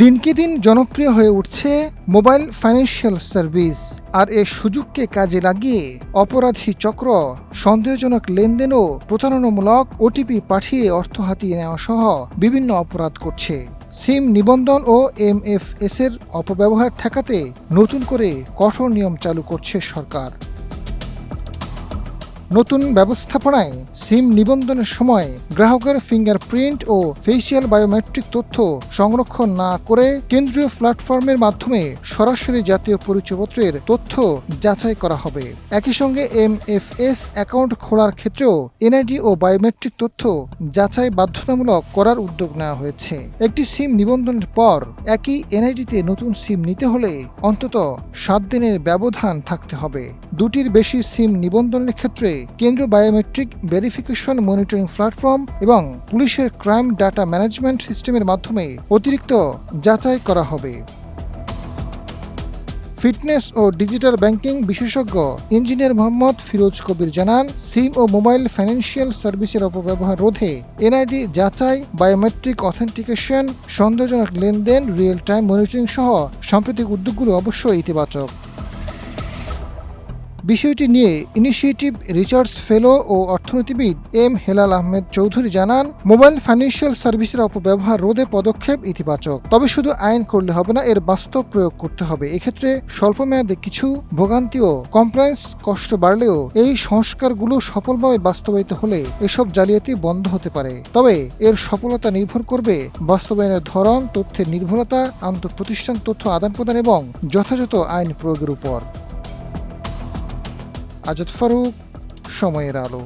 দিনকে দিন জনপ্রিয় হয়ে উঠছে মোবাইল ফাইন্যান্সিয়াল সার্ভিস, আর এ সুযোগকে কাজে লাগিয়ে অপরাধী চক্র সন্দেহজনক লেনদেন ও প্রতারণামূলক ওটিপি পাঠিয়ে অর্থ হাতিয়ে নেওয়া সহ বিভিন্ন অপরাধ করছে। সিম নিবন্ধন ও এমএফএস এর অপব্যবহার ঠেকাতে নতুন করে কঠোর নিয়ম চালু করছে সরকার। নতুন ব্যবস্থাপনায় সিম নিবন্ধনের সময় গ্রাহকের ফিঙ্গারপ্রিন্ট ও ফেসিয়াল বায়োমেট্রিক তথ্য সংরক্ষণ না করে কেন্দ্রীয় প্ল্যাটফর্মের মাধ্যমে সরাসরি জাতীয় পরিচয়পত্রের তথ্য যাচাই করা হবে। একই সঙ্গে এমএফএস অ্যাকাউন্ট খোলার ক্ষেত্রেও এনআইডি ও বায়োমেট্রিক তথ্য যাচাই বাধ্যতামূলক করার উদ্যোগ নেওয়া হয়েছে। একটি সিম নিবন্ধনের পর একই এনআইডিতে নতুন সিম নিতে হলে অন্তত 7 দিনের ব্যবধান থাকতে হবে। দুটির বেশি সিম নিবন্ধনের ক্ষেত্রে কেন্দ্রীয় বায়োমেট্রিক ভেরিফিকেশন মনিটরিং প্ল্যাটফর্ম এবং পুলিশের ক্রাইম ডাটা ম্যানেজমেন্ট সিস্টেমের মাধ্যমে অতিরিক্ত যাচাই করা হবে। ফিটনেস ও ডিজিটাল ব্যাংকিং বিশেষজ্ঞ ইঞ্জিনিয়ার মোহাম্মদ ফিরোজ কবির জানান, সিম ও মোবাইল ফাইন্যান্সিয়াল সার্ভিসের অপব্যবহার রোধে এনআইডি যাচাই, বায়োমেট্রিক অথেন্টিকেশন, সন্দেহজনক লেনদেন, রিয়েল টাইম মনিটরিং সহ সাম্প্রতিক উদ্যোগগুলো অবশ্যই ইতিবাচক। বিষয়টি নিয়ে ইনিশিয়েটিভ রিসার্চ ফেলো ও অর্থনীতিবিদ এম হেলাল আহমেদ চৌধুরী জানান, মোবাইল ফাইন্যান্সিয়াল সার্ভিসের অপব্যবহার রোধে পদক্ষেপ ইতিবাচক, তবে শুধু আইন করলে হবে না, এর বাস্তব প্রয়োগ করতে হবে। এক্ষেত্রে স্বল্পমেয়াদে কিছু ভোগান্তি ও কমপ্লায়েন্স কষ্ট বাড়লেও এই সংস্কারগুলো সফলভাবে বাস্তবায়িত হলে এসব জালিয়াতি বন্ধ হতে পারে। তবে এর সফলতা নির্ভর করবে বাস্তবায়নের ধরন, তথ্যের নির্ভুলতা, আন্তঃপ্রতিষ্ঠান তথ্য আদান প্রদান এবং যথাযথ আইন প্রয়োগের উপর। আজাদ ফারুক, সময়ের আলো।